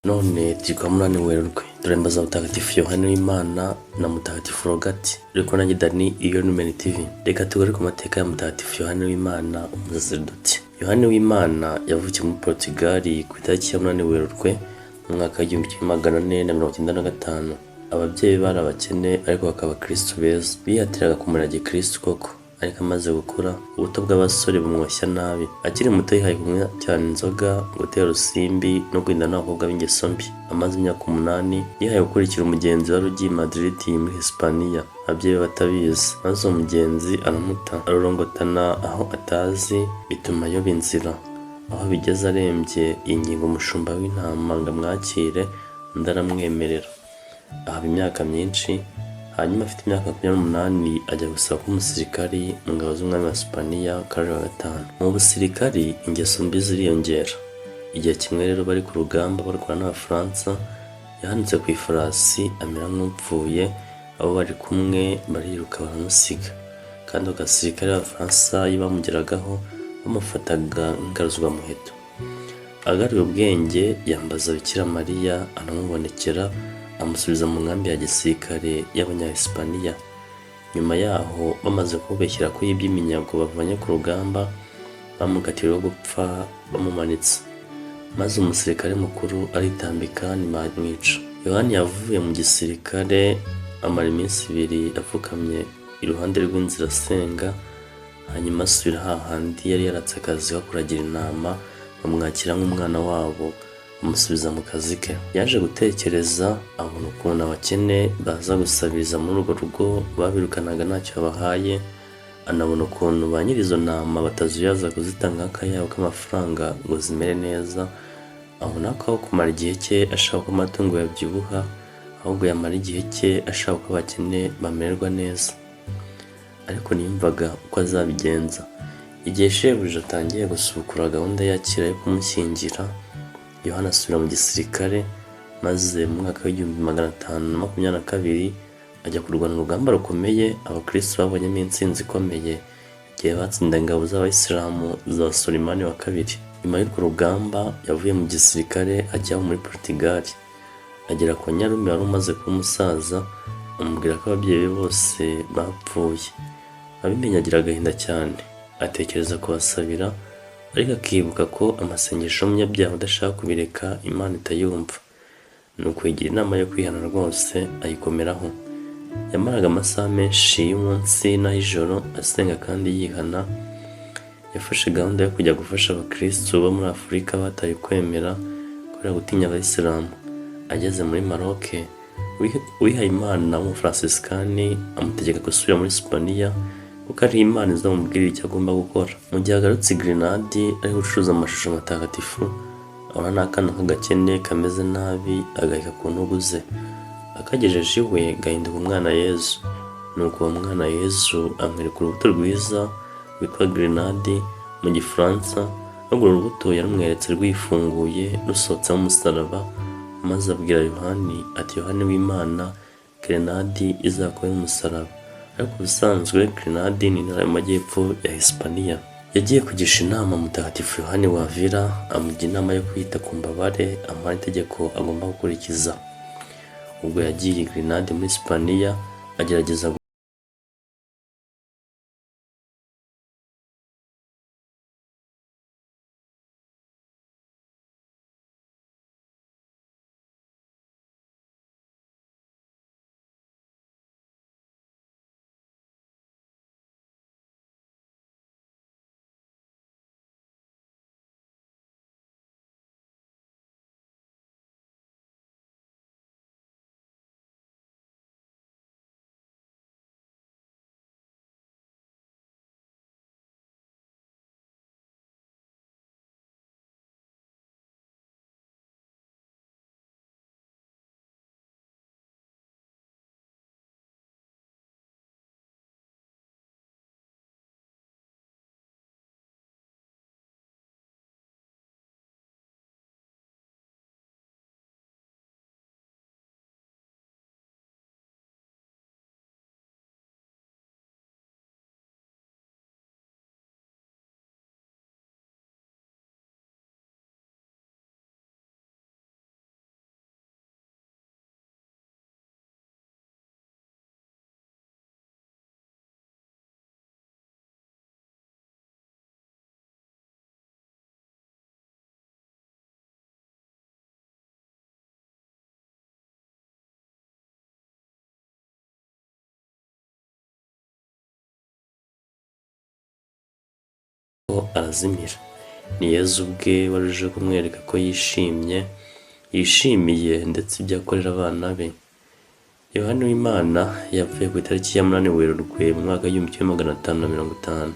none turi kwa munani Werurwe, turembaza Mutagatifu Yohani Wimana na Mutagatifu Rogati. Ariko nanjye Dani iyo Numeni TV. Reka tugore ku mateka ya Mutagatifu Yohani Wimana, Umusaseridoti. Yohani Wimana yavukiye muri Portugali ku itariki ya munani Werurwe mu mwaka w'1495. Ababyeyi bari abakene ariko bakaba abakristu beza. Bihatiraga kumurera gikristu koko, ariko amaze gukura ubuto bw'abasore bumwoshya nabi. Akiri muto yihaye kunywa cyane inzoga, gutera urusimbi no kwinda n'abakobwa b'ingeso mbi. Amaze imyaka 8 yihaye gukurikira umugenzi wari ugiye Madrid muri Hispaniya, ababyeyi batabizi. Maze uwo mugenzi aramuta, arorongotana aho atazi, bituma ayoba inzira. Aho bigeze arembye, yinginga umushumba w'intama ngo amwakire, undi aramwemerera. Ahaba imyaka myinshi, hanyuma afite imyaka 28 ajya gusaba ko umusirikari mu ngabo z'umwami wa Hispaniya Karoli wa gatanu. Mu busirikari ingeso mbi ziriyongera. Igihe kimwe rero bari ku rugamba barwana n'Abafaransa, yahanutse ku ifarasi amera nk'upfuye, abo bari kumwe bariruka baramusiga. Kandi abasirikare b'Abafaransa iyo bamugeragaho bamufataga nk'ingaruzwamuheto. Agaruye ubwenge yambaza Bikira Mariya, anamubonekera, amusubiza mu nkambi ya gisirikare y'Abanya-Hispaniya. Nyuma yaho bamaze kubeshyira ko yibye iminyago bavanye ku rugamba, bamukatira gupfa bamumanitse. Maze umusirikare mukuru aritambika ntibamwica. Yohani yavuye mu gisirikare amara iminsi 2 apfukamye iruhande rw'inzira asenga, hanyuma asubira hahandi yari yaratse akazi ko kuragira intama, bamwakira nk'umwana wabo, amusubiza mu kazi ke. Yaje gutekereza abona ukuntu abakene baza gusabiriza muri urwo rugo babirukanaga ntacyo babahaye, anabona ukuntu ba nyir'izo ntama batazuyaza kuzitanga akayabo k'amafaranga ngo zimere neza. Abona ko aho kumara igihe cye ashaka ko amatungo yabyibuha, ahubwo yamara igihe cye ashaka ko abakene bamererwa neza. Ariko niyumvaga uko azabigenza. Igihe shebuja atangiye gusubukura gahunda yakira yo kumushyingira, Yohana asubira mu gisirikare, maze mu mwaka w'1522 ajya kurwana urugamba rukomeye. Abakristu babonyemo intsinzi ikomeye igihe batsindaga ingabo z'Abayisilamu za Wimana wa kabiri. Nyuma y'urwo rugamba yavuye mu gisirikare ajya muri Portugali. Agera kwa Nyarume wari umaze kuba umusaza, amubwira ko ababyeyi be bose bapfuye. Abimenye agira agahinda cyane, atekereza kubasabira, ariko akibuka ko amasengesho y'umunyabyaha udashaka kubireka Imana itayumva. Nuko yigira inama yo kwihana rwose, ayikomeraho. Yamaraga amasaha menshi y'umunsi n'ay'ijoro asenga kandi yihana. Yafashe gahunda yo kujya gufasha abakristu bo muri Afurika bataye kwemera kubera gutinya Abayisilamu. Ageze muri Maroc, uwihaye Imana w'umufransisikani amutegeka gusubira muri Hispaniya, kuko ari Imana izamubwirira icyo agomba gukora. Mu gihe agarutse i Grenade ari gucuruza amashusho matagatifu, abona n'akana k'agakene kameze nabi, agahika ku ntugu ze. Akagejeje iwe gahinduka Umwana Yezu. Nuko uwo Mwana Yezu amwereka urubuto rwiza rwitwa Grenade mu Gifaransa. Urwo rubuto yarumweretse rwifunguye rusohotsemo umusaraba, maze abwira Yohani ati, Yohani Wimana, Grenade izakubaho umusaraba. Ariko ubusanzwe Grenade ni intara y'amajyepfo ya Hispaniya. Yagiye kugisha inama Mutagatifu Yohani wa Vira, amugira inama yo kwita ku mbabare, amuha itegeko agomba gukurikiza. Ubwo yagiye i Grenade muri Hispaniya, agerageza arazimira. Ni Yezu ubwe waruje kumwereka ko yishimiye ndetse ibyo akorera abana be. Yohani w'Imana yapfuye ku itariki ya 8 Werurwe mu mwaka w'1550.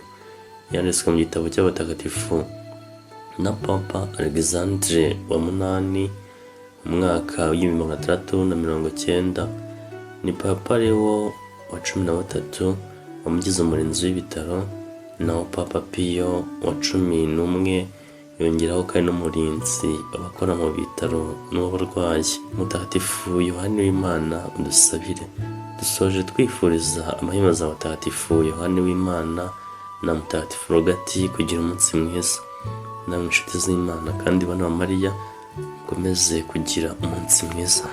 Yanditswe mu gitabo cy'abatagatifu na Papa Alegisanderi wa 8 mu mwaka w'1690. Ni Papa Lewo XIII wamugize umurinzi w'ibitaro, naho Papa Piyo wa 11 yongeraho kandi n'umurinzi abakora mu bitaro n'uburwayi. Mutagatifu Yohani w'Imana udusabire. Dusoje twifuriza amahimbaza Mutagatifu Yohani w'Imana na Mutagatifu Rogati kugira umunsi mwiza. Namwe inshuti z'Imana kandi bana ba Mariya mukomeze kugira umunsi mwiza.